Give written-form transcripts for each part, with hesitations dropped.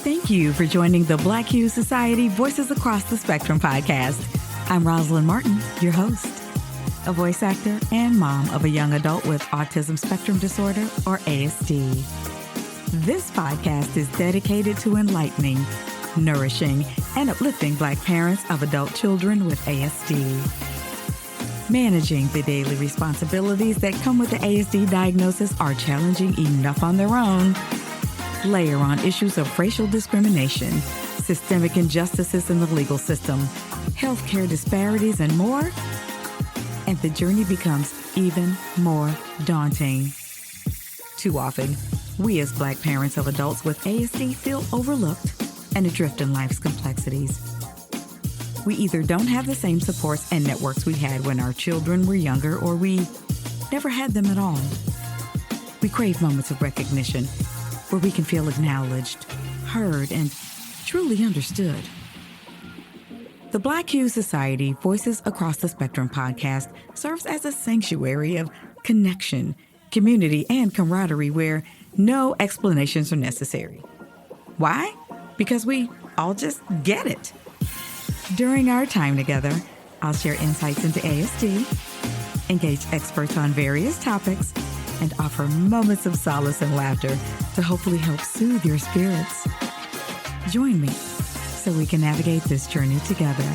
Thank you for joining the Black Hue Society Voices Across the Spectrum podcast. I'm Rosalind Martin, your host, a voice actor and mom of a young adult with autism spectrum disorder, or ASD. This podcast is dedicated to enlightening, nourishing, and uplifting Black parents of adult children with ASD. Managing the daily responsibilities that come with the ASD diagnosis are challenging enough on their own. Layer on issues of racial discrimination, systemic injustices in the legal system, healthcare disparities, and more, and the journey becomes even more daunting. Too often, we as Black parents of adults with ASD feel overlooked and adrift in life's complexities. We either don't have the same supports and networks we had when our children were younger, or we never had them at all. We crave moments of recognition where we can feel acknowledged, heard, and truly understood. The Black Hue Society Voices Across the Spectrum podcast serves as a sanctuary of connection, community, and camaraderie where no explanations are necessary. Why? Because we all just get it. During our time together, I'll share insights into ASD, engage experts on various topics, and offer moments of solace and laughter to hopefully help soothe your spirits. Join me so we can navigate this journey together.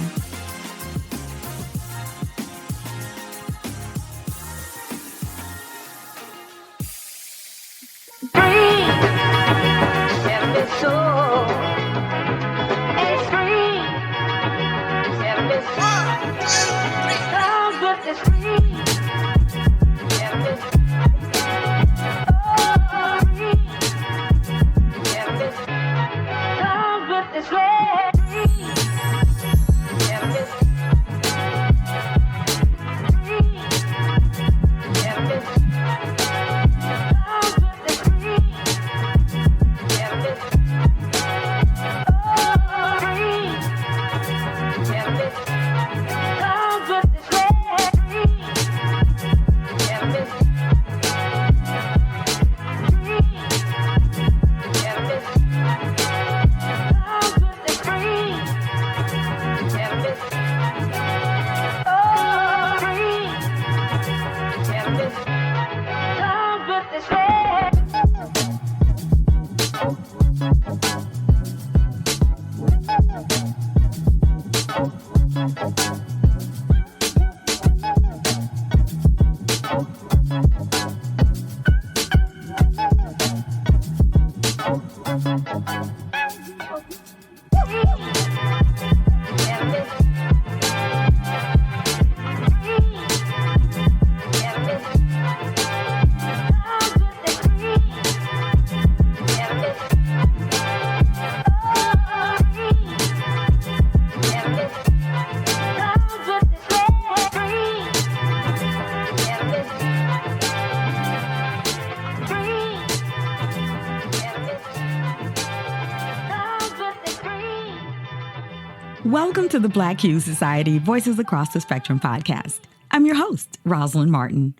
Welcome to the Black Hue Society Voices Across the Spectrum podcast. I'm your host, Rosalind Martin.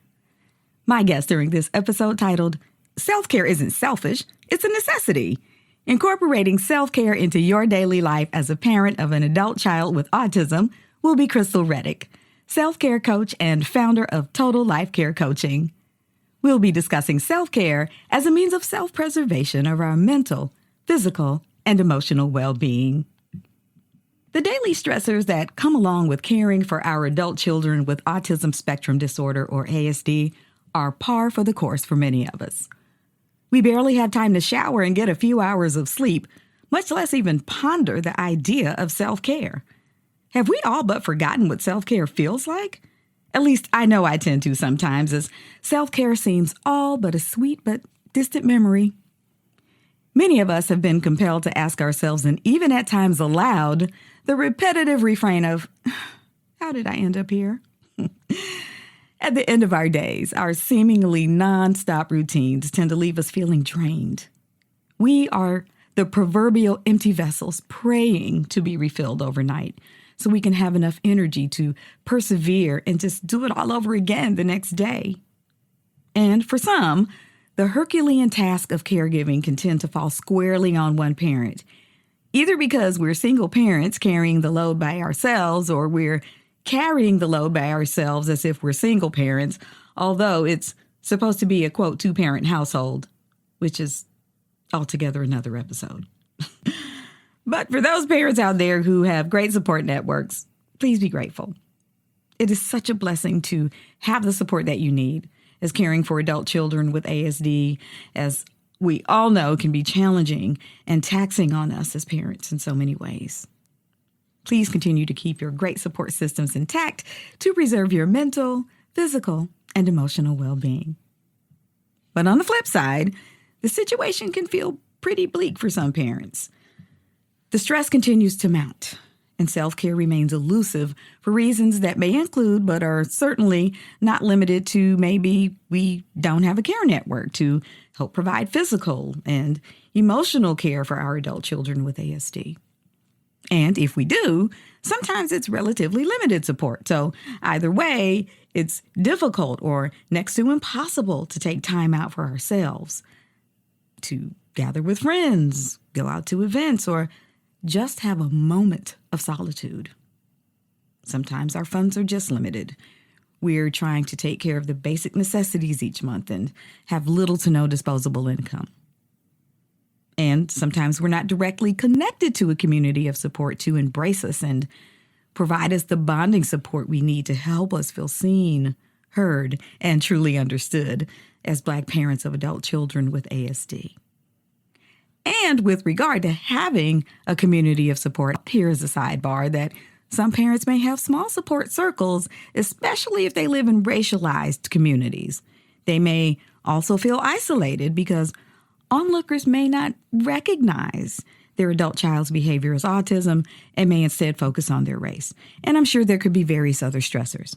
My guest during this episode, titled Self-Care Isn't Selfish, It's a Necessity, incorporating self-care into your daily life as a parent of an adult child with autism, will be Krystal Reddick, self-care coach and founder of Total Life Care Coaching. We'll be discussing self-care as a means of self-preservation of our mental, physical, and emotional well-being. The daily stressors that come along with caring for our adult children with autism spectrum disorder, or ASD, are par for the course for many of us. We barely have time to shower and get a few hours of sleep, much less even ponder the idea of self-care. Have we all but forgotten what self-care feels like? At least I know I tend to sometimes, as self-care seems all but a sweet but distant memory. Many of us have been compelled to ask ourselves, and even at times aloud, the repetitive refrain of, how did I end up here? At the end of our days, our seemingly nonstop routines tend to leave us feeling drained. We are the proverbial empty vessels praying to be refilled overnight so we can have enough energy to persevere and just do it all over again the next day. And for some, the Herculean task of caregiving can tend to fall squarely on one parent, either because we're single parents carrying the load by ourselves, or we're carrying the load by ourselves as if we're single parents, although it's supposed to be a, quote, two-parent household, which is altogether another episode. But for those parents out there who have great support networks, please be grateful. It is such a blessing to have the support that you need, as caring for adult children with ASD, as we all know, can be challenging and taxing on us as parents in so many ways. Please continue to keep your great support systems intact to preserve your mental, physical, and emotional well-being. But on the flip side, the situation can feel pretty bleak for some parents. The stress continues to mount, and self-care remains elusive for reasons that may include, but are certainly not limited to, maybe we don't have a care network to help provide physical and emotional care for our adult children with ASD. And if we do, sometimes it's relatively limited support. So either way, it's difficult or next to impossible to take time out for ourselves, to gather with friends, go out to events, or just have a moment of solitude. Sometimes our funds are just limited. We're trying to take care of the basic necessities each month and have little to no disposable income. And sometimes we're not directly connected to a community of support to embrace us and provide us the bonding support we need to help us feel seen, heard, and truly understood as Black parents of adult children with ASD. And with regard to having a community of support, here's a sidebar that some parents may have small support circles, especially if they live in racialized communities. They may also feel isolated because onlookers may not recognize their adult child's behavior as autism and may instead focus on their race. And I'm sure there could be various other stressors.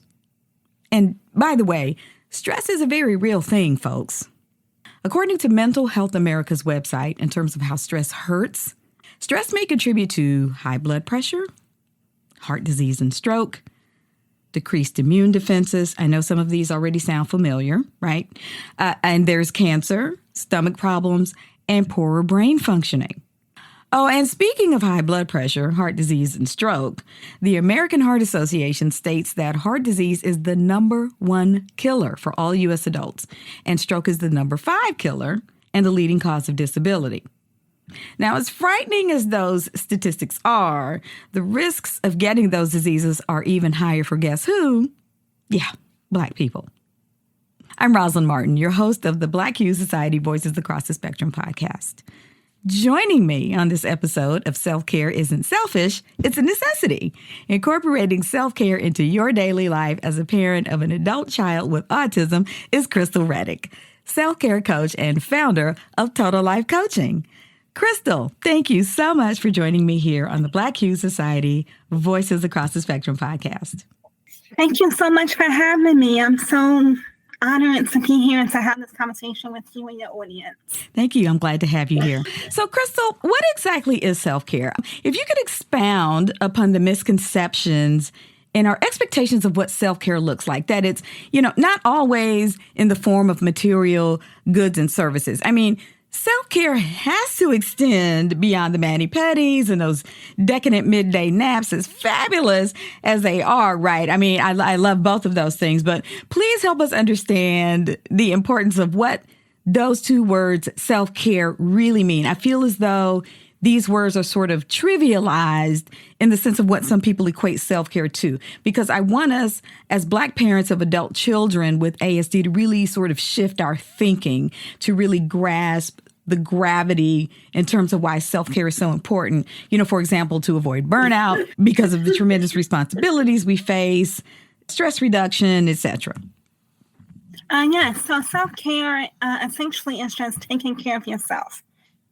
And by the way, stress is a very real thing, folks. According to Mental Health America's website, in terms of how stress hurts, stress may contribute to high blood pressure, heart disease and stroke, decreased immune defenses. I know some of these already sound familiar, right? And there's cancer, stomach problems, and poorer brain functioning. Oh, and speaking of high blood pressure, heart disease, and stroke, the American Heart Association states that heart disease is the #1 killer for all U.S. adults, and stroke is the #5 killer and the leading cause of disability. Now, as frightening as those statistics are, the risks of getting those diseases are even higher for guess who? Yeah, Black people. I'm Rosalind Martin, your host of the Black Youth Society Voices Across the Spectrum podcast. Joining me on this episode of Self-Care Isn't Selfish, It's a Necessity, incorporating self-care into your daily life as a parent of an adult child with autism, is Krystal Reddick, self-care coach and founder of Total Life Coaching. Krystal, thank you so much for joining me here on the Black Youth Society Voices Across the Spectrum podcast. Thank you so much for having me. I'm so honored to be here and to have this conversation with you and your audience. Thank you. I'm glad to have you here. So, Krystal, what exactly is self-care? If you could expound upon the misconceptions and our expectations of what self-care looks like, that it's, not always in the form of material goods and services. I mean, self-care has to extend beyond the mani-pedis and those decadent midday naps, as fabulous as they are, right? I mean, I love both of those things, but please help us understand the importance of what those two words, self-care, really mean. I feel as though these words are sort of trivialized in the sense of what some people equate self-care to, because I want us as Black parents of adult children with ASD to really sort of shift our thinking, to really grasp the gravity in terms of why self-care is so important. For example, to avoid burnout because of the tremendous responsibilities we face, stress reduction, etc. Yes, so self-care essentially is just taking care of yourself.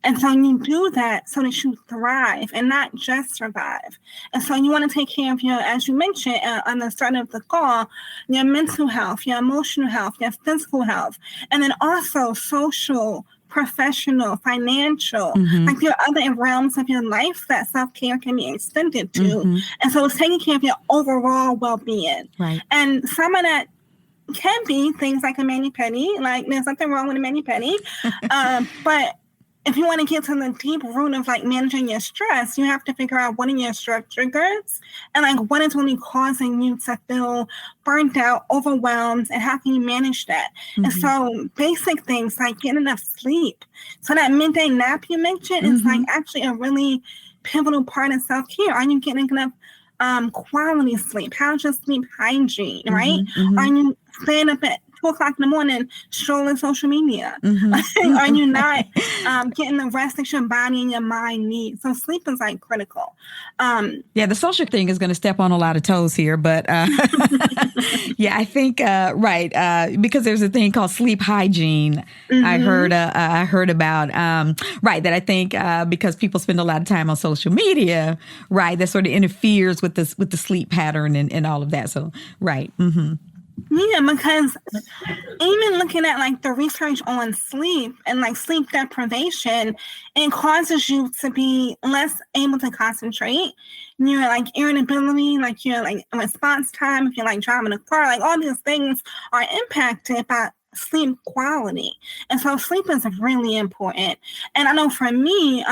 And so you do that so that you thrive and not just survive. And so you want to take care of your, as you mentioned on the start of the call, your mental health, your emotional health, your physical health, and then also social, professional, financial, like there are other realms of your life that self-care can be extended to. And so it's taking care of your overall well-being. Right. And some of that can be things like a mani-pedi, like there's nothing wrong with a mani-pedi, but if you want to get to the deep root of like managing your stress, you have to figure out what are your stress triggers and like what is really causing you to feel burnt out, overwhelmed, and how can you manage that? And so basic things like getting enough sleep. So that midday nap you mentioned is like actually a really pivotal part of self-care. Are you getting enough quality sleep? How's your sleep hygiene, right? Are you staying up at 2:00 in the morning strolling social media? Are you not getting the rest that your body and your mind need? So sleep is like critical. Yeah, the social thing is going to step on a lot of toes here, but yeah, I think right, because there's a thing called sleep hygiene. I heard about right, that I think because people spend a lot of time on social media, right, that sort of interferes with the sleep pattern and all of that. So right. Yeah, because even looking at like the research on sleep and like sleep deprivation, it causes you to be less able to concentrate. Your like irritability, like your like response time, if you're like driving a car, like all these things are impacted by sleep quality. And so sleep is really important. And I know for me,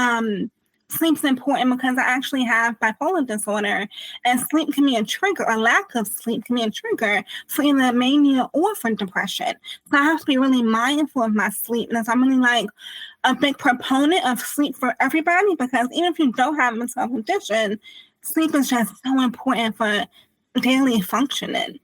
sleep's important because I actually have bipolar disorder, and sleep can be a trigger. A lack of sleep can be a trigger for either mania or for depression. So I have to be really mindful of my sleep. And so I'm really like a big proponent of sleep for everybody, because even if you don't have a mental health condition, sleep is just so important for daily functioning.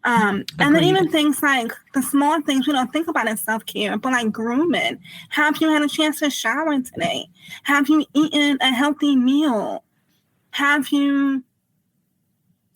And then even things like the small things we don't think about as self-care, but like grooming. Have you had a chance to shower today? Have you eaten a healthy meal? Have you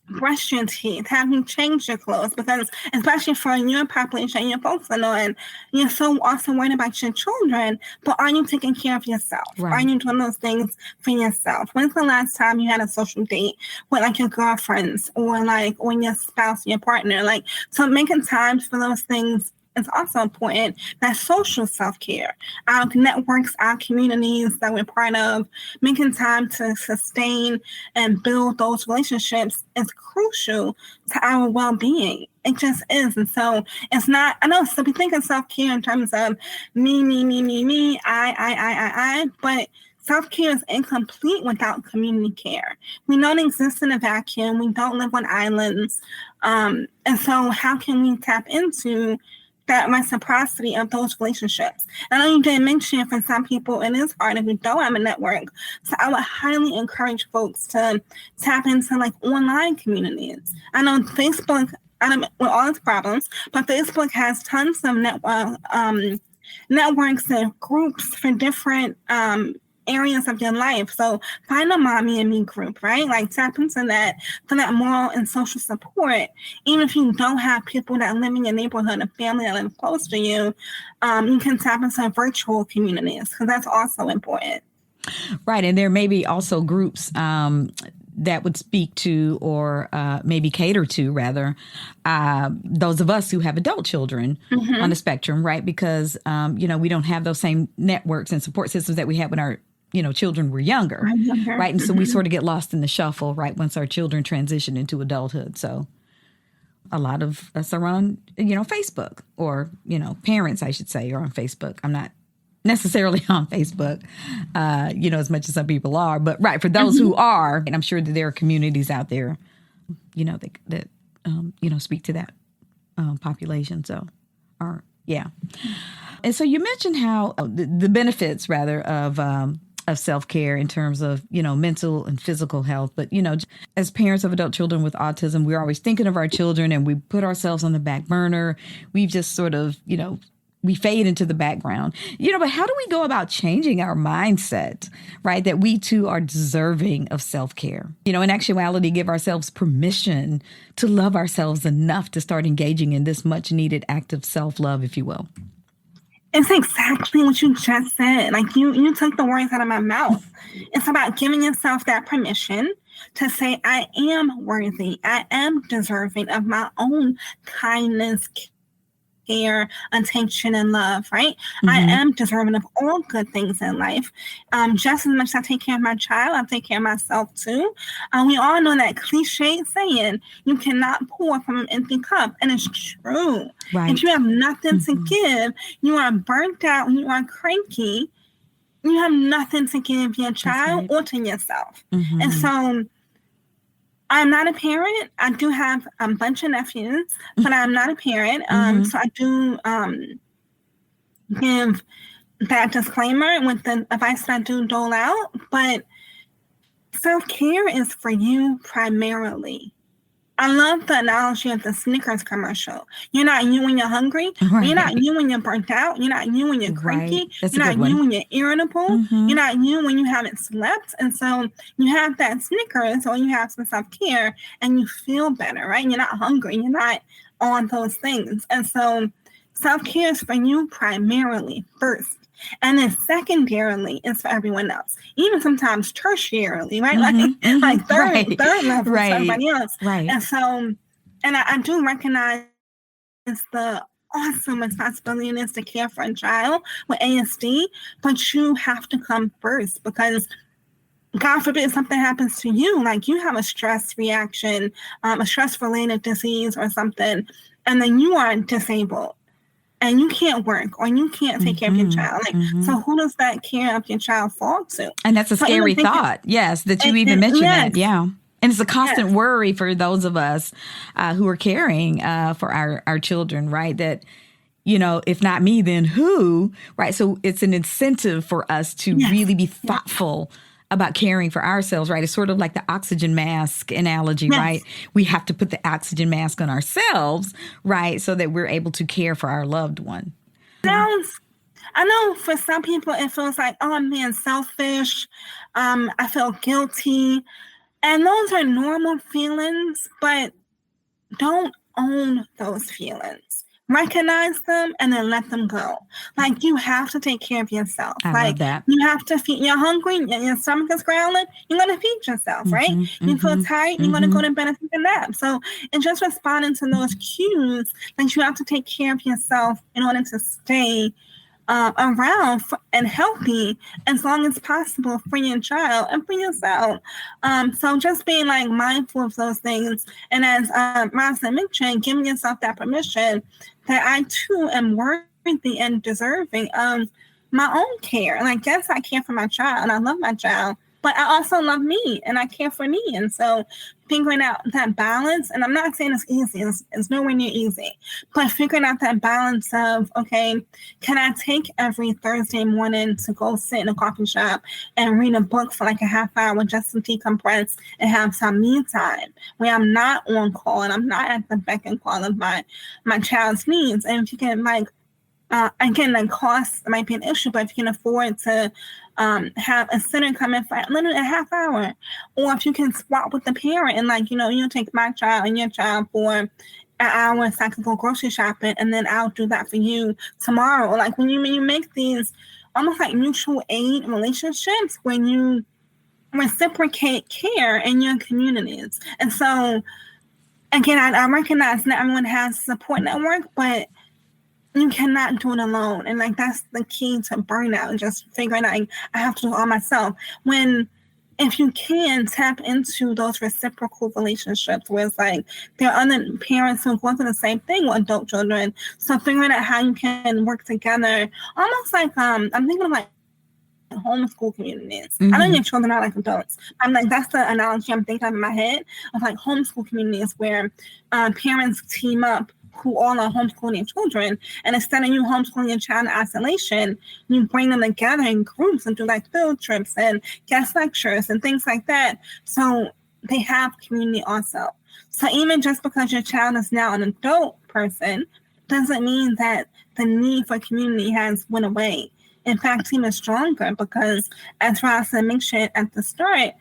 brushed your teeth? Have you changed your clothes? Because especially for your population, your folks are knowing, you're so also worried about your children, but are you taking care of yourself? Right. Are you doing those things for yourself? When's the last time you had a social date with like your girlfriends or like when your spouse, your partner? Like, so making time for those things is also important. That social self-care, our networks, our communities that we're part of, making time to sustain and build those relationships is crucial to our well-being. It just is. And so it's not, I know, so we think of self-care in terms of me, I, but self-care is incomplete without community care. We don't exist in a vacuum. We don't live on islands. And so how can we tap into that reciprocity of those relationships? And I know you did mention for some people it is hard if you don't have a network. So I would highly encourage folks to tap into like online communities. I know Facebook, with all its problems, but Facebook has tons of networks and groups for different areas of your life. So find a mommy and me group, right? Like tap into that for that moral and social support. Even if you don't have people that live in your neighborhood, a family that live close to you, you can tap into virtual communities because that's also important. Right. And there may be also groups that would speak to or maybe cater to, rather, those of us who have adult children on the spectrum, right? Because, we don't have those same networks and support systems that we had when our children were younger, right? And so we sort of get lost in the shuffle, right, once our children transition into adulthood. So a lot of us are on, Facebook, or, parents, I should say, are on Facebook. I'm not necessarily on Facebook, as much as some people are, but right, for those who are, and I'm sure that there are communities out there, that speak to that population. So, yeah. And so you mentioned how the benefits, rather, of self-care in terms of, mental and physical health. But, as parents of adult children with autism, we're always thinking of our children and we put ourselves on the back burner. We've just sort of, we fade into the background, but how do we go about changing our mindset, right? That we too are deserving of self-care, in actuality, give ourselves permission to love ourselves enough to start engaging in this much needed act of self-love, if you will. It's exactly what you just said. Like you took the words out of my mouth. It's about giving yourself that permission to say, I am worthy. I am deserving of my own kindness, care, attention, and love, right? I am deserving of all good things in life. Just as much as I take care of my child, I take care of myself too. We all know that cliche saying, you cannot pour from an empty cup. And it's true. Right. If you have nothing to give, you are burnt out, you are cranky, you have nothing to give your child or to yourself. And so I'm not a parent. I do have a bunch of nephews, but I'm not a parent. So I do give that disclaimer with the advice that I do dole out. But self-care is for you primarily. I love the analogy of the Snickers commercial. You're not you when you're hungry. Right. You're not you when you're burnt out. You're not you when you're cranky. Right. That's you're a good not you one. when you're irritable. You're not you when you haven't slept. And so you have that Snickers or you have some self-care and you feel better, right? You're not hungry. You're not on those things. And so self-care is for you primarily first. And then secondarily is for everyone else. Even sometimes tertiarily, right? Like third level for everybody else. Right. And so, and I do recognize the awesome responsibility it is to care for a child with ASD, but you have to come first because God forbid something happens to you, like you have a stress reaction, a stress-related disease or something, and then you are disabled. And you can't work or you can't take care of your child. So who does that care of your child fall to? And that's a scary thought. Yes, that you even mentioned that. Yeah. And it's a constant worry for those of us who are caring for our children, right? That, you know, if not me, then who? Right. So it's an incentive for us to really be thoughtful about caring for ourselves, right? It's sort of like the oxygen mask analogy, right? We have to put the oxygen mask on ourselves, right? So that we're able to care for our loved one. I know for some people it feels like, oh, I'm being selfish. I feel guilty. And those are normal feelings, but don't own those feelings. Recognize them and then let them go. Like you have to take care of yourself. I love that. You have to feed. You're hungry. Your stomach is growling. You're gonna feed yourself, right? You feel tired. You're gonna go to bed and take a nap. So it's just responding to those cues that you have to take care of yourself in order to stay around and healthy as long as possible for your child and for yourself. So just being like mindful of those things. And as Roslyn mentioned, giving yourself that permission that I too am worthy and deserving of my own care. Like, yes, I care for my child and I love my child, but I also love me and I care for me. And so figuring out that balance, and I'm not saying it's easy, it's nowhere near easy, but figuring out that balance of, okay, can I take every Thursday morning to go sit in a coffee shop and read a book for like a half hour just to decompress and have some me time where I'm not on call and I'm not at the beck and call of my child's needs. And if you can again, the cost might be an issue, but if you can afford to have a sitter come in for literally a half hour, or if you can swap with the parent and like, you take my child and your child for an hour so I can go grocery shopping and then I'll do that for you tomorrow. Or like when you make these almost like mutual aid relationships when you reciprocate care in your communities. And so again, I recognize not everyone has a support network, but you cannot do it alone. And like that's the key to burnout and just figuring out I have to do it all myself. If you can tap into those reciprocal relationships where it's like there are other parents who are going through the same thing with adult children. So figuring out how you can work together, almost like I'm thinking of like homeschool communities. I know your children are like adults. I'm like, that's the analogy I'm thinking of in my head of like homeschool communities where parents team up who all are homeschooling their children. And instead of you homeschooling your child in isolation, you bring them together in groups and do like field trips and guest lectures and things like that. So they have community also. So even just because your child is now an adult person doesn't mean that the need for community has went away. In fact, even stronger because as Roslyn mentioned at the start,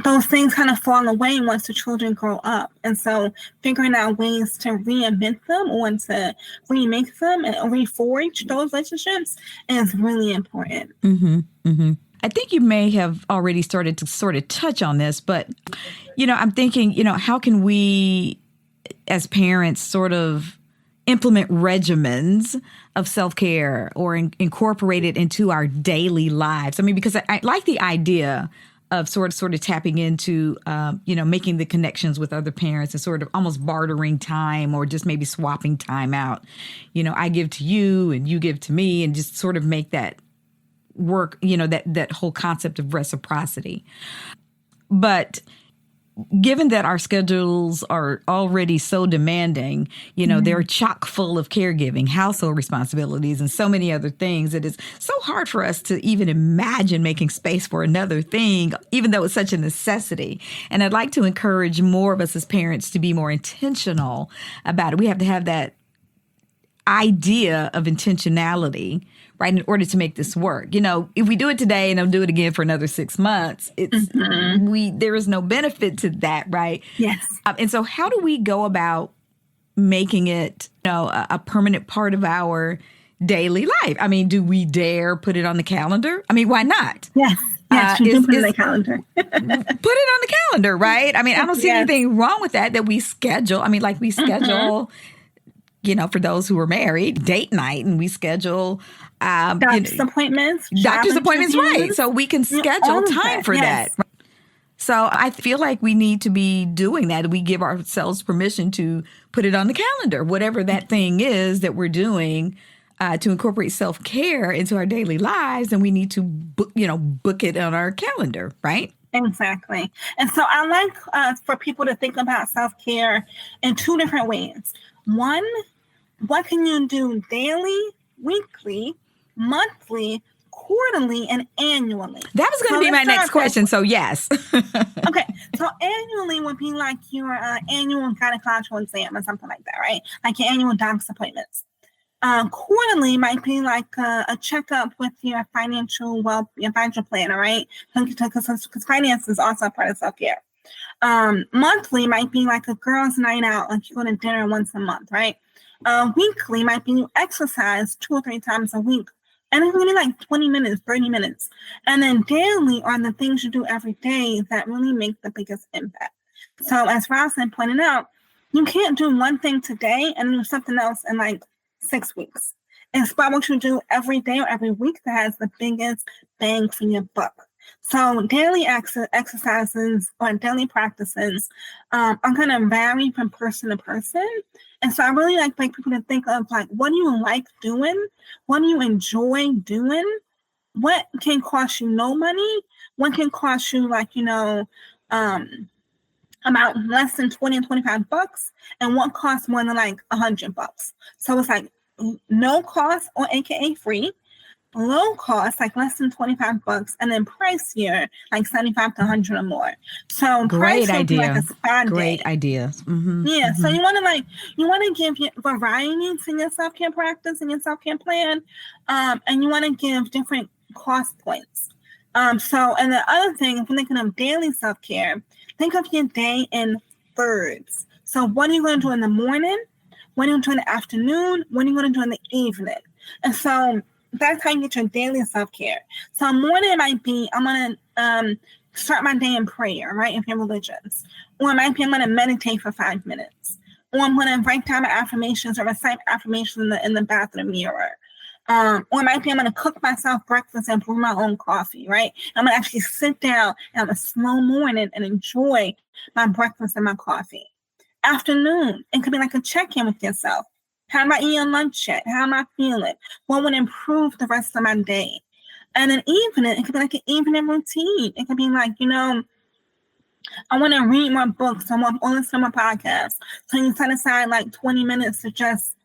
those things kind of fall away once the children grow up. And so figuring out ways to reinvent them or to remake them and reforge those relationships is really important. I think you may have already started to sort of touch on this, but, I'm thinking, how can we as parents sort of implement regimens of self-care or incorporate it into our daily lives? I mean, because I like the idea of sort of tapping into, making the connections with other parents and sort of almost bartering time or just maybe swapping time out. I give to you and you give to me and just sort of make that work, that whole concept of reciprocity. But given that our schedules are already so demanding, they're chock full of caregiving, household responsibilities, and so many other things, it is so hard for us to even imagine making space for another thing, even though it's such a necessity. And I'd like to encourage more of us as parents to be more intentional about it. We have to have that idea of intentionality, right, in order to make this work. If we do it today and don't do it again for another 6 months, there is no benefit to that, right? Yes. And so how do we go about making it, a permanent part of our daily life? I mean, do we dare put it on the calendar? I mean, why not? Yes. Yes, we do put it on the calendar. Put it on the calendar, right? I mean, I don't see anything wrong with that we schedule. I mean, like we schedule, for those who are married, date night, and we schedule doctor's appointments. Doctor's appointments, right. So we can schedule time for that. So I feel like we need to be doing that. We give ourselves permission to put it on the calendar, whatever that thing is that we're doing to incorporate self-care into our daily lives. And we need to book it on our calendar, right? Exactly. And so I like for people to think about self-care in two different ways. One, what can you do daily, weekly, monthly, quarterly, and annually? That was going to be my next question. So yes. Okay. So annually would be like your annual gynecological exam or something like that, right? Like your annual doctor's appointments. Quarterly might be like a checkup with your financial planner, right? Because finance is also a part of self-care. Monthly might be like a girls' night out, like you go to dinner once a month, right? Weekly might be you exercise 2 or 3 times a week. And it's really like 20 minutes, 30 minutes. And then daily are the things you do every day that really make the biggest impact. So as Roslyn pointed out, you can't do one thing today and do something else in like 6 weeks. It's about what you do every day or every week that has the biggest bang for your buck. So daily exercises or daily practices are going to vary from person to person. And so I really like people to think of like, what do you like doing? What do you enjoy doing? What can cost you no money? What can cost you about less than 20 and 25 bucks? And what costs more than like $100? So it's like no cost or AKA free. Low cost, like less than 25 bucks, and then pricier, like 75 to 100 or more. So great idea. Like a spa great day. idea. Mm-hmm. Yeah. Mm-hmm. So you want to give variety to your self-care practice and your self-care plan, and you want to give different cost points. So, and the other thing, if you're thinking of daily self-care, think of your day in thirds. So what are you going to do in the morning? What are you going to do in the afternoon? What are you going to do in the evening? And so that's how you get your daily self-care. So morning might be, I'm going to start my day in prayer, right, if you're religious. Or it might be, I'm going to meditate for 5 minutes. Or I'm going to write down my affirmations or recite affirmations in the bathroom mirror. Or it might be, I'm going to cook myself breakfast and brew my own coffee, right? I'm going to actually sit down and have a slow morning and enjoy my breakfast and my coffee. Afternoon, it could be like a check-in with yourself. How am I eating lunch yet? How am I feeling? What would improve the rest of my day? And then evening, it could be like an evening routine. It could be like, I want to read more books. I want to listen to more podcasts. So you set aside like 20 minutes to just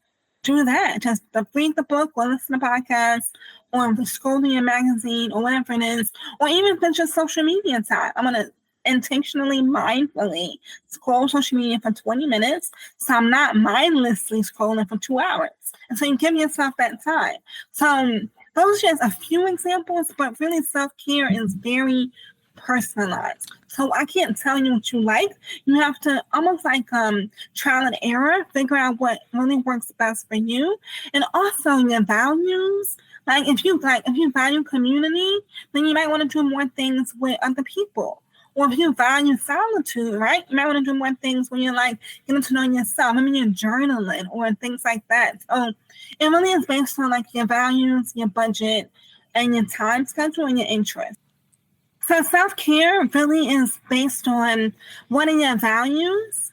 do that. Just to read the book or listen to podcasts or scroll through your magazine or whatever it is. Or even if it's just social media time. I'm going to intentionally, mindfully scroll social media for 20 minutes. So I'm not mindlessly scrolling for 2 hours. And so you give yourself that time. So those are just a few examples, but really self-care is very personalized. So I can't tell you what you like. You have to almost like trial and error, figure out what really works best for you. And also your values. Like if you value community, then you might want to do more things with other people. Or if you value solitude, right? You might want to do more things when you're like getting to know yourself. I mean, you're journaling or things like that. So it really is based on like your values, your budget, and your time schedule and your interests. So self-care really is based on what are your values,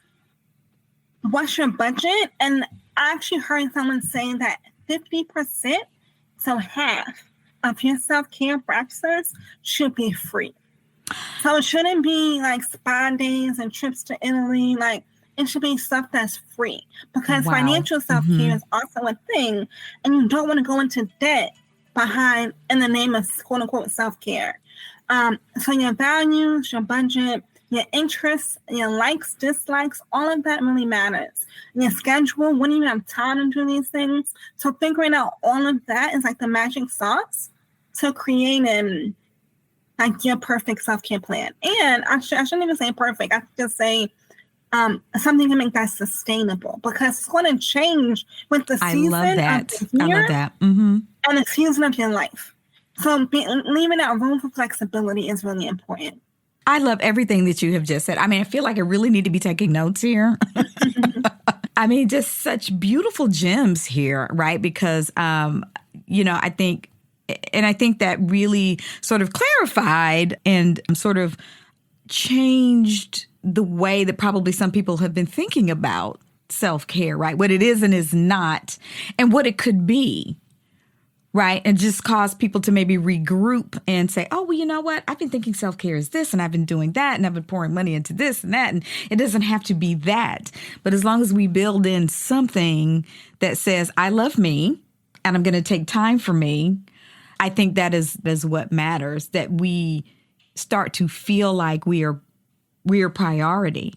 what's your budget, and I actually heard someone say that 50%, so half of your self-care practices should be free. So it shouldn't be like spa days and trips to Italy. Like, it should be stuff that's free, because financial self-care is also a thing, and you don't want to go into debt in the name of quote unquote self-care. So your values, your budget, your interests, your likes, dislikes, all of that really matters. Your schedule, when you have time to do these things. So figuring out all of that is like the magic sauce to creating like your perfect self-care plan. And I shouldn't even say perfect. I should just say something to make that sustainable, because it's going to change with the season of the year and the season of your life. So leaving that room for flexibility is really important. I love everything that you have just said. I mean, I feel like I really need to be taking notes here. I mean, just such beautiful gems here, right? Because, I think that really sort of clarified and sort of changed the way that probably some people have been thinking about self-care, right? What it is and is not, and what it could be, right? And just cause people to maybe regroup and say, oh, well, you know what? I've been thinking self-care is this, and I've been doing that, and I've been pouring money into this and that, and it doesn't have to be that. But as long as we build in something that says, I love me, and I'm going to take time for me, I think that is what matters, that we start to feel like we are priority,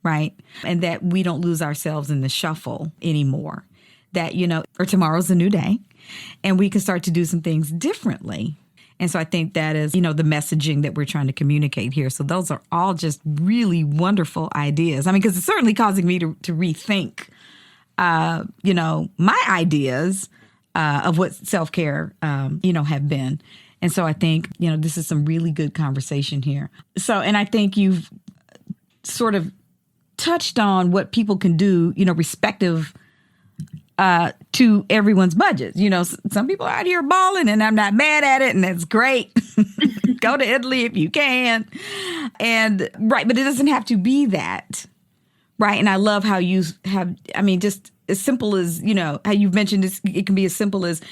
right? And that we don't lose ourselves in the shuffle anymore. That, or tomorrow's a new day, and we can start to do some things differently. And so I think that is, the messaging that we're trying to communicate here. So those are all just really wonderful ideas. I mean, because it's certainly causing me to rethink, my ideas of what self-care, have been. And so I think, this is some really good conversation here. So, and I think you've sort of touched on what people can do, respective to everyone's budgets. Some people are out here balling, and I'm not mad at it, and that's great. Go to Italy if you can. And right, but it doesn't have to be that. Right. And I love how you have, just as simple as, how you've mentioned it can be as simple as,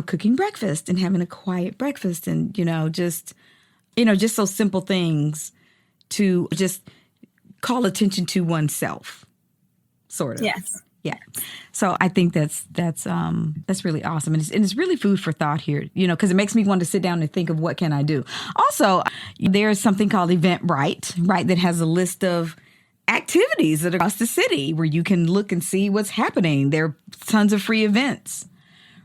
cooking breakfast and having a quiet breakfast, and, just those simple things to just call attention to oneself, sort of. Yes. Yeah. So I think that's really awesome. And it's really food for thought here, because it makes me want to sit down and think of what can I do. Also, there's something called Eventbrite, right, that has a list of activities that are across the city where you can look and see what's happening. There are tons of free events,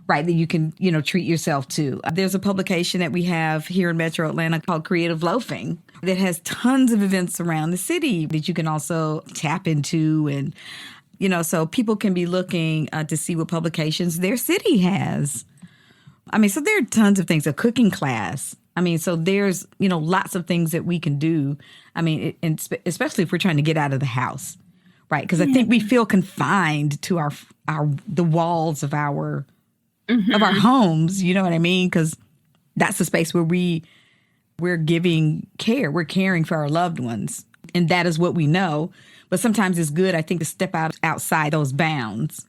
right, that you can, treat yourself to. There's a publication that we have here in Metro Atlanta called Creative Loafing that has tons of events around the city that you can also tap into. And, so people can be looking to see what publications their city has. So there are tons of things, a cooking class. So there's, lots of things that we can do. And especially if we're trying to get out of the house, right? Because I think we feel confined to the walls of our homes. You know what I mean? Because that's the space where we're giving care. We're caring for our loved ones, and that is what we know. But sometimes it's good, I think, to step outside those bounds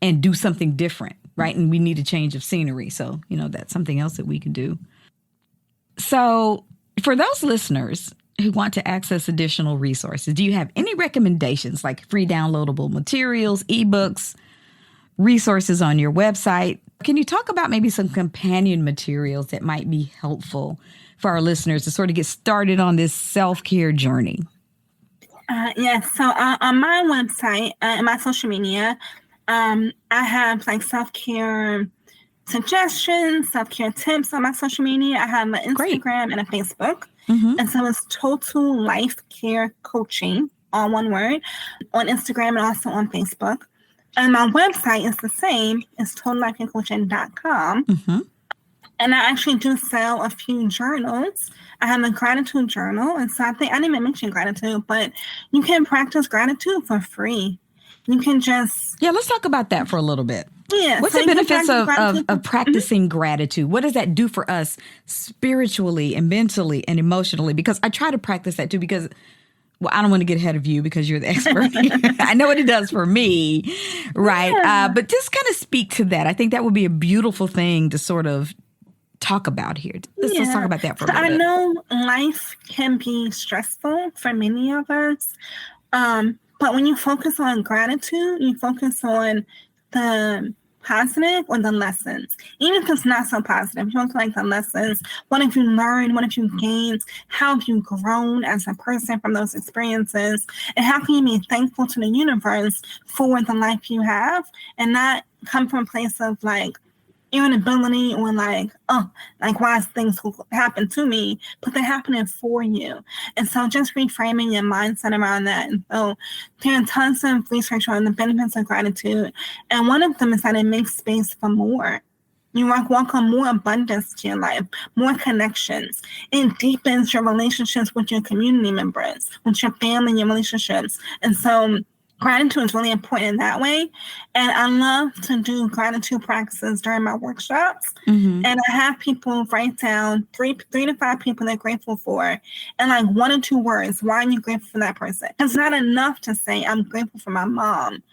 and do something different, right? And we need a change of scenery. So, that's something else that we can do. So for those listeners who want to access additional resources, do you have any recommendations, like free downloadable materials, ebooks, resources on your website? Can you talk about maybe some companion materials that might be helpful for our listeners to sort of get started on this self-care journey? Yes. So on my website and my social media, I have like self-care suggestions, self-care tips on my social media. I have an Instagram and a Facebook. And so it's Total Life Care Coaching, all one word, on Instagram and also on Facebook. And my website is the same. It's totallifecarecoaching.com. And I actually do sell a few journals. I have a gratitude journal. And so I didn't even mention gratitude, but you can practice gratitude for free. You can just... Yeah, let's talk about that for a little bit. Yeah. What's the benefits of practicing gratitude? What does that do for us spiritually and mentally and emotionally? Because I try to practice that too, because, well, I don't want to get ahead of you because you're the expert. I know what it does for me, right? Yeah. But just kind of speak to that. I think that would be a beautiful thing to sort of talk about here? Let's talk about that for a little bit. I bit. know life can be stressful for many of us, but when you focus on gratitude, you focus on the positive or the lessons. Even if it's not so positive, you focus like the lessons. What have you learned? What have you gained? How have you grown as a person from those experiences? And how can you be thankful to the universe for the life you have and not come from a place of like irritability or like, oh, like why is things happen to me, but they're happening for you. And so just reframing your mindset around that. And so there are tons of research on the benefits of gratitude. And one of them is that it makes space for more. You welcome more abundance to your life, more connections. It deepens your relationships with your community members, with your family, your relationships. And so gratitude is really important in that way. And I love to do gratitude practices during my workshops. Mm-hmm. And I have people write down three to five people they're grateful for. And like 1 or 2 words, why are you grateful for that person? It's not enough to say, I'm grateful for my mom.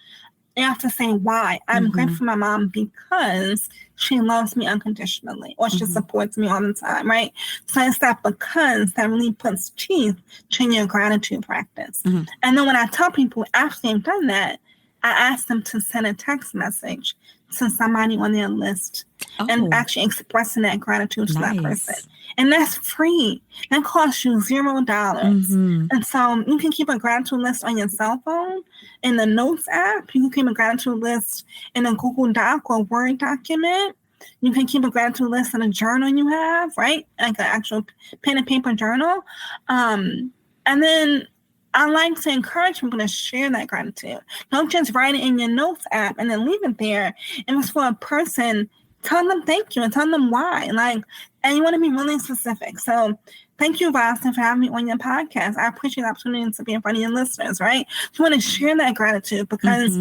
You have to say why. I'm grateful for my mom because she loves me unconditionally or she supports me all the time, right? So it's that because that really puts teeth to your gratitude practice. And then when I tell people after they've done that, I ask them to send a text message to somebody on their list and actually expressing that gratitude to that person. And that's free. That costs you $0. And so you can keep a gratitude list on your cell phone in the Notes app. You can keep a gratitude list in a Google Doc or Word document. You can keep a gratitude list in a journal you have, right? Like an actual pen and paper journal. And then I like to encourage people to share that gratitude. Don't just write it in your Notes app and then leave it there. And it's for a person, tell them thank you and tell them why. Like, and you want to be really specific. So thank you, Rosalind, for having me on your podcast. I appreciate the opportunity to be in front of your listeners, right? You want to share that gratitude because,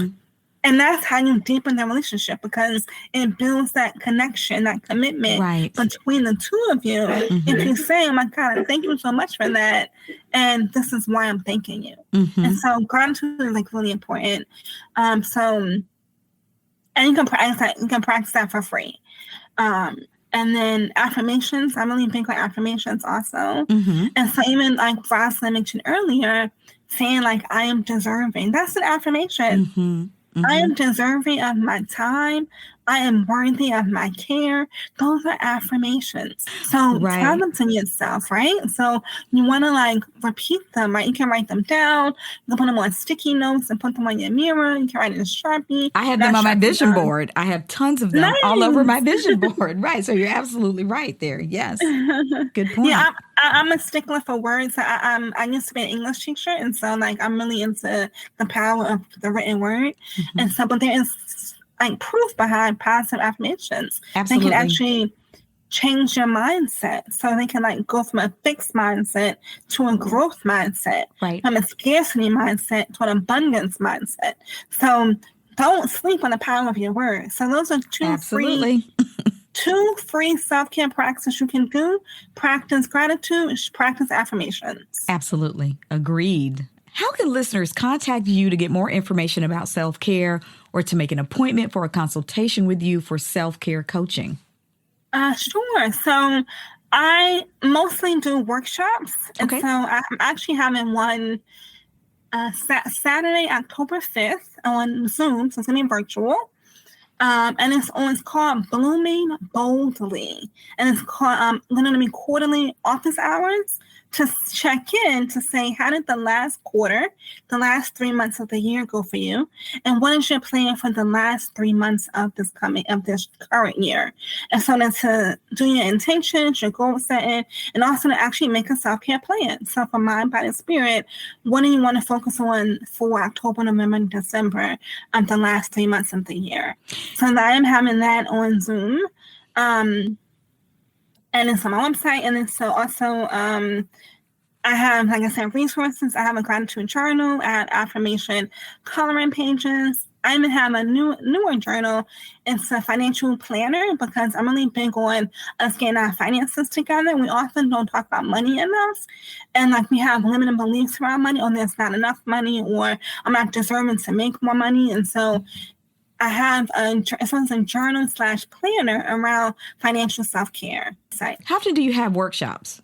and that's how you deepen the relationship because it builds that connection, that commitment between the two of you. If you say, oh my God, thank you so much for that. And this is why I'm thanking you. And so gratitude is like really important. And you can practice that for free. And then affirmations, I'm really big on affirmations also. And so even like Rosalind mentioned earlier, saying like, I am deserving, that's an affirmation. I am deserving of my time. I am worthy of my care. Those are affirmations. So tell them to yourself, right? So you want to like repeat them, right? You can write them down. You can put them on sticky notes and put them on your mirror. You can write it in Sharpie. I have them on my vision board. I have tons of them all over my vision board. Right. So you're absolutely right there. Yes. Good point. Yeah, I'm a stickler for words. I used to be an English teacher. And so like I'm really into the power of the written word. And so, but there is like proof behind positive affirmations. Absolutely. They can actually change your mindset. So they can like go from a fixed mindset to a growth mindset, from a scarcity mindset to an abundance mindset. So don't sleep on the power of your words. So those are two free self-care practices you can do. Practice gratitude, practice affirmations. Absolutely. Agreed. How can listeners contact you to get more information about self-care or to make an appointment for a consultation with you for self-care coaching? Sure. So I mostly do workshops. And so I'm actually having one Saturday, October 5th on Zoom. So it's going to be virtual. And it's called Blooming Boldly. And it's called going to be quarterly office hours to check in to say, how did the last quarter, the last 3 months of the year go for you? And what is your plan for the last 3 months of this current year? And so then to do your intentions, your goal setting, and also to actually make a self-care plan. So for mind, body, spirit, what do you want to focus on for October, November, and December of the last 3 months of the year? So I am having that on Zoom. And it's on my website. And then so also I have, like I said, resources. I have a gratitude journal. I have affirmation coloring pages. I even have a newer journal. It's a financial planner because I'm really big on us getting our finances together. We often don't talk about money enough. And like we have limited beliefs around money, or there's not enough money, or I'm not deserving to make more money. And so I have a journal/planner around financial self-care site. How often do you have workshops?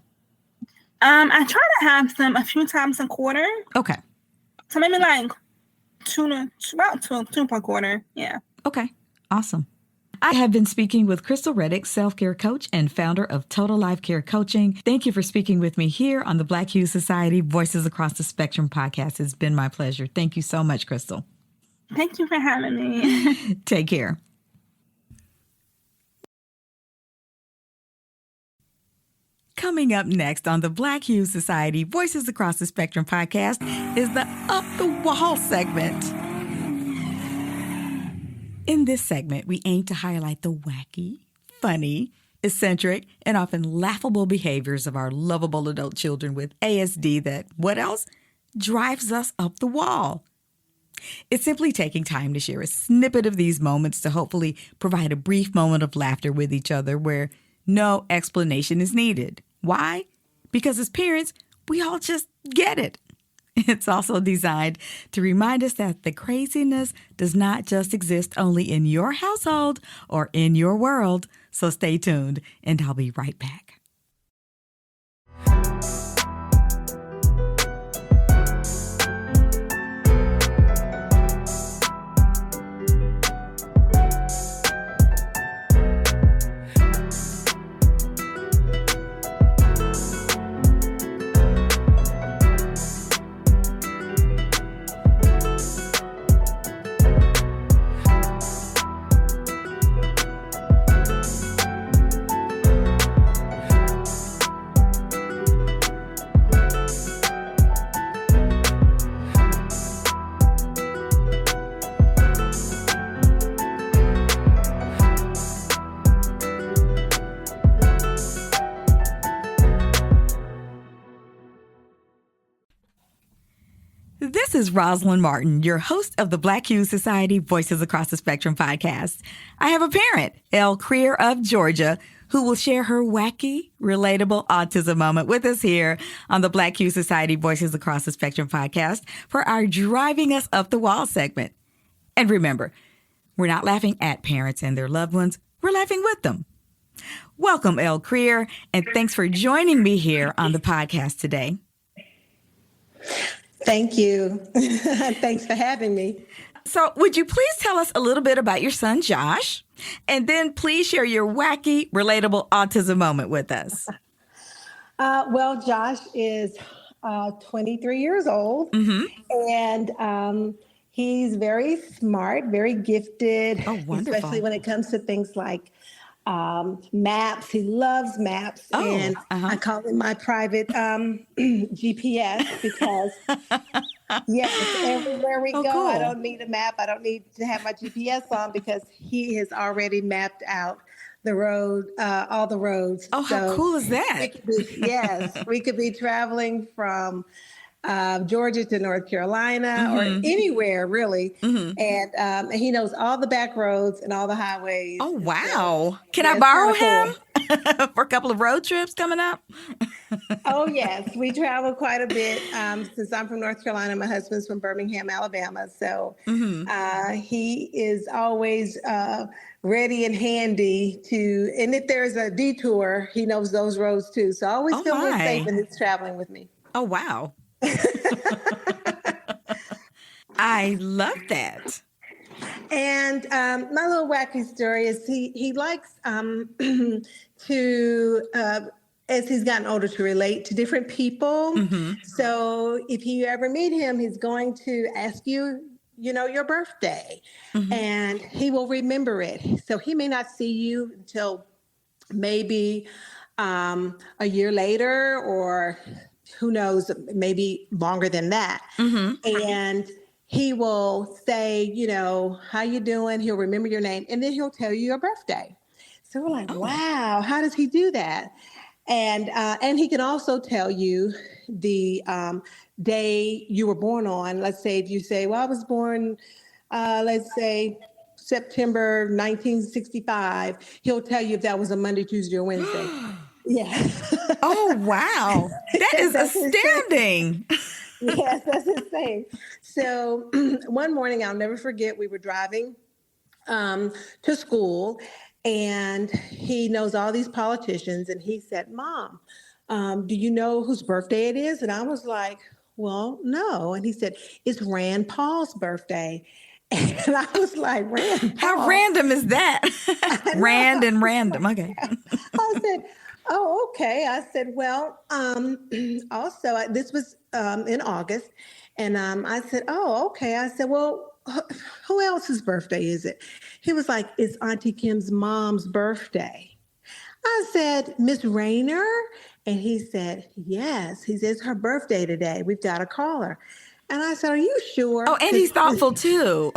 I try to have them a few times a quarter. Okay. So maybe like two per quarter. Yeah. Okay. Awesome. I have been speaking with Krystal Reddick, self-care coach and founder of Total Life Care Coaching. Thank you for speaking with me here on the Black Hue Society Voices Across the Spectrum podcast. It's been my pleasure. Thank you so much, Krystal. Thank you for having me. Take care. Coming up next on the Black Hue Society Voices Across the Spectrum podcast is the Up the Wall segment. In this segment, we aim to highlight the wacky, funny, eccentric, and often laughable behaviors of our lovable adult children with ASD that, what else? Drives us up the wall. It's simply taking time to share a snippet of these moments to hopefully provide a brief moment of laughter with each other where no explanation is needed. Why? Because as parents, we all just get it. It's also designed to remind us that the craziness does not just exist only in your household or in your world. So stay tuned, and I'll be right back. This is Rosalind Martin, your host of the Black Hue Society Voices Across the Spectrum podcast. I have a parent, Elle Creer of Georgia, who will share her wacky, relatable autism moment with us here on the Black Hue Society Voices Across the Spectrum podcast for our Driving Us Up the Wall segment. And remember, we're not laughing at parents and their loved ones. We're laughing with them. Welcome, Elle Creer, and thanks for joining me here on the podcast today. Thank you. Thanks for having me. So would you please tell us a little bit about your son, Josh, and then please share your wacky, relatable autism moment with us? Well, Josh is 23 years old, and he's very smart, very gifted, especially when it comes to things like maps. He loves maps, and I call it my private GPS because yes, everywhere we go, cool. I don't need a map. I don't need to have my GPS on because he has already mapped out the road, all the roads. Oh, so how cool is that? We could be traveling from Georgia to North Carolina or anywhere really. And he knows all the back roads and all the highways. Oh, wow. Can I borrow him for a couple of road trips coming up? Oh, yes. We travel quite a bit. Since I'm from North Carolina, my husband's from Birmingham, Alabama. So he is always ready and handy and if there's a detour, he knows those roads too. So I always feel more safe when he's traveling with me. Oh, wow. I love that. And my little wacky story is he likes to, as he's gotten older, to relate to different people. So if you ever meet him, he's going to ask you, your birthday, and he will remember it. So he may not see you until maybe a year later, or who knows, maybe longer than that. And he will say, how you doing? He'll remember your name, and then he'll tell you your birthday. So we're like, wow, how does he do that? And he can also tell you the day you were born on. Let's say if you say, well, I was born, let's say September 1965, he'll tell you if that was a Monday, Tuesday, or Wednesday. Yeah. Oh, wow. That is astounding. Yes, that's his thing. So one morning, I'll never forget, we were driving to school, and he knows all these politicians. And he said, "Mom, do you know whose birthday it is?" And I was like, "Well, no." And he said, "It's Rand Paul's birthday." And I was like, "Rand Paul?" How random is that? Rand and random. Okay. I said, "Oh, okay." I said, "Well, also, this was in August." And I said, "Oh, okay." I said, "Well, who else's birthday is it?" He was like, "It's Auntie Kim's mom's birthday." I said, "Miss Rayner?" And he said, "Yes." He says, "Her birthday today. We've got to call her." And I said, "Are you sure?" Oh, and he's thoughtful too.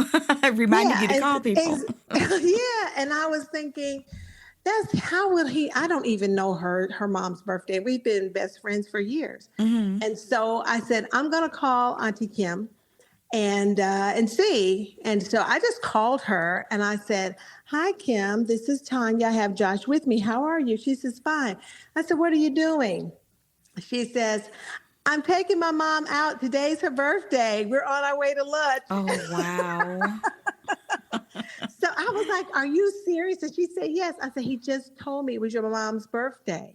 Reminding you to call people. Yeah. And I was thinking, how will he? I don't even know her mom's birthday. We've been best friends for years. Mm-hmm. And so I said, "I'm going to call Auntie Kim and see." And so I just called her and I said, "Hi, Kim, this is Tanya. I have Josh with me. How are you?" She says, "Fine." I said, "What are you doing?" She says, "I'm taking my mom out. Today's her birthday. We're on our way to lunch." Oh, wow. So I was like, "Are you serious?" And she said, "Yes." I said, "He just told me it was your mom's birthday."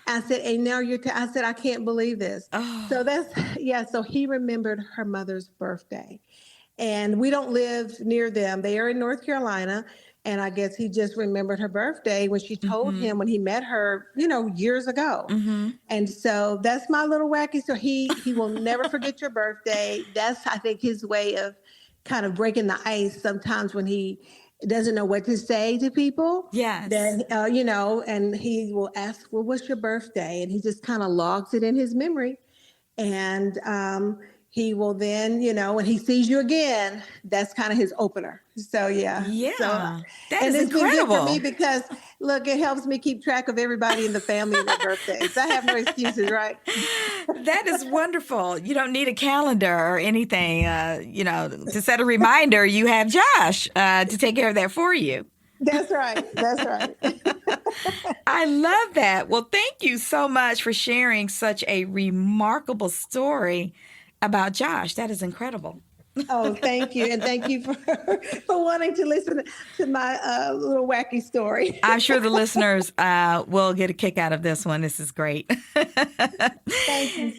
I said, "And now I said, "I can't believe this." Oh. So so he remembered her mother's birthday. And we don't live near them. They are in North Carolina. And I guess he just remembered her birthday when she told him when he met her, years ago. Mm-hmm. And so that's my little wacky. So he will never forget your birthday. That's, I think, his way of kind of breaking the ice sometimes when he doesn't know what to say to people. Yes. Then, and he will ask, "Well, what's your birthday?" And he just kind of logs it in his memory. And he will then, when he sees you again, that's kind of his opener. So, yeah. Yeah. So, that is it's incredible. been good for me because, look, it helps me keep track of everybody in the family and their birthdays. I have no excuses, right? That is wonderful. You don't need a calendar or anything, to set a reminder. You have Josh to take care of that for you. That's right. That's right. I love that. Well, thank you so much for sharing such a remarkable story about Josh. That is incredible. Oh, thank you. And thank you for wanting to listen to my little wacky story. I'm sure the listeners will get a kick out of this one. This is great. Thank you.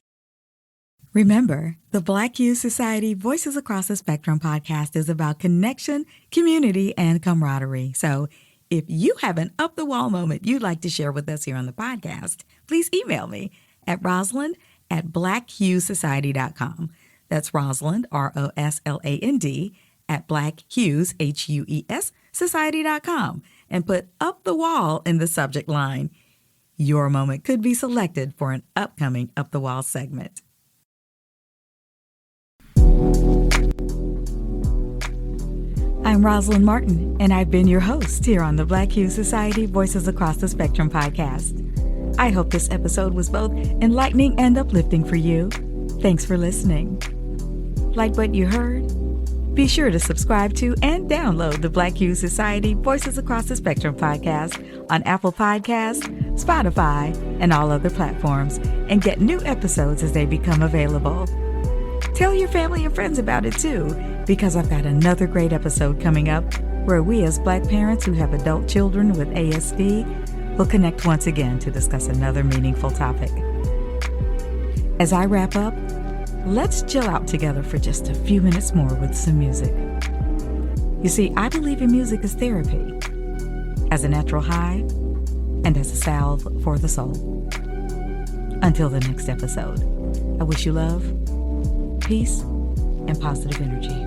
Remember, the Black Youth Society Voices Across the Spectrum podcast is about connection, community, and camaraderie. So if you have an up-the-wall moment you'd like to share with us here on the podcast, please email me at rosalind@blackhughessociety.com. That's Rosalind, ROSLAND, at blackhues, HUES, society.com, and put "up the wall" in the subject line. Your moment could be selected for an upcoming Up the Wall segment. I'm Rosalind Martin, and I've been your host here on the Black Youth Society Voices Across the Spectrum podcast. I hope this episode was both enlightening and uplifting for you. Thanks for listening. Like what you heard? Be sure to subscribe to and download the Black Youth Society Voices Across the Spectrum podcast on Apple Podcasts, Spotify, and all other platforms, and get new episodes as they become available. Tell your family and friends about it too, because I've got another great episode coming up where we as Black parents who have adult children with ASD will connect once again to discuss another meaningful topic. As I wrap up, let's chill out together for just a few minutes more with some music. You see, I believe in music as therapy, as a natural high, and as a salve for the soul. Until the next episode, I wish you love, peace, and positive energy.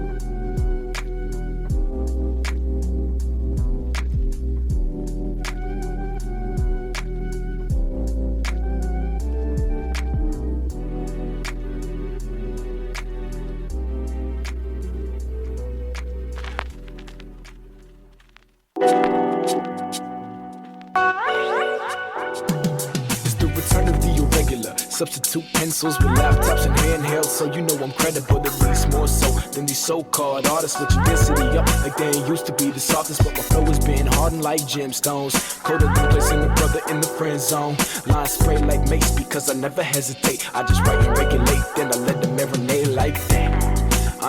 Substitute pencils with laptops and handhelds, so you know I'm credible, at least more so than these so-called artists with your density up like they ain't used to be the softest, but my flow has been hardened like gemstones. Coded in placing a brother in the friend zone. Lines spray like mace because I never hesitate. I just write and regulate, then I let them marinate like that.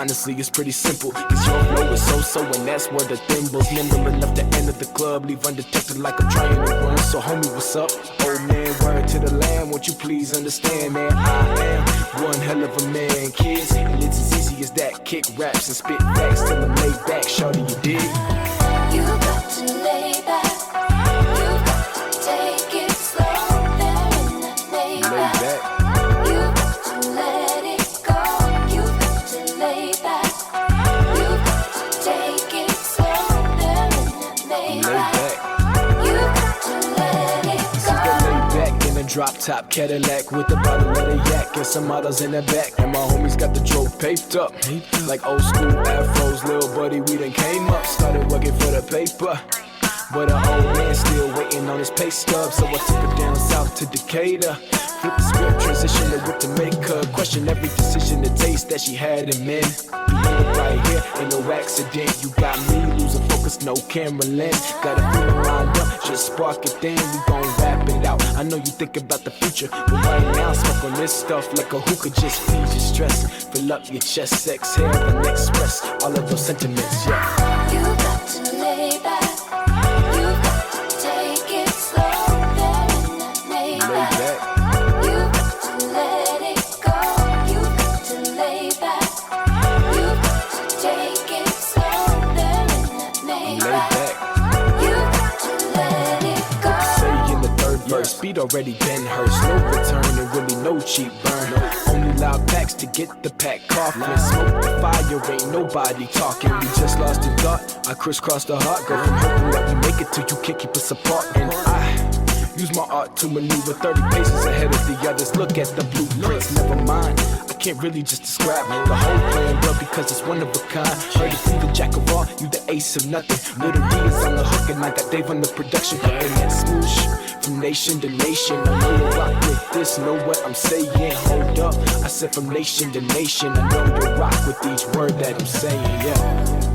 Honestly, it's pretty simple, cause your flow is so-so, and that's where the thimbles nimble enough to enter the club, leave undetected like I'm trying to run. So homie, what's up? Old man, word to the land, won't you please understand, man? I am one hell of a man, kids, and it's as easy as that. Kick raps and spit facts till I'm laid back, shorty, you dig? You got to lay back, you got to take it slow, there in that lay back. You got to let it go, you got to lay back, you got to take it slow, there in that lay back. You got to let it go. See that laid back in a drop top Cadillac with a bottle of the yak and some models in the back, and my homies got the drove paved up like old school afros. Little buddy, we done came up, started working for the paper, but an old man still waiting on his pay stub. So I took her down south to Decatur, flip the script, transition it with the maker, question every decision, the taste that she had in men. You know it right here, ain't no accident. You got me losing focus, no camera lens. Got a feeling lined up, just spark it then. We gon' wrap it out. I know you think about the future, but right now smoke on this stuff like a hookah. Just ease your stress, fill up your chest, exhale and express all of those sentiments. Yeah. You got to lay back, you got to take it slow, there in that lay back. You got to let it go, you got to lay back, you got to take it slow, there in that lay back. You got to let it go. Say in the third verse, beat already been hers. No return and really no cheap burn. Only loud packs to get the pack coffin. Smoke the fire, ain't nobody talking. We just lost in thought, I crisscrossed the heart. Go from hoping that we make it till you can't keep us apart. And I use my art to maneuver 30 paces ahead of the others. Look at the blueprints, never mind, I can't really just describe the whole plan well because it's one of a kind. Heard it through the jack of all, you the ace of nothing. Little D is on the hook and I got Dave on the production. And that smoosh from nation to nation. I know you rock with this, know what I'm saying. Hold up, I said from nation to nation. I know you rock with each word that I'm saying, yeah.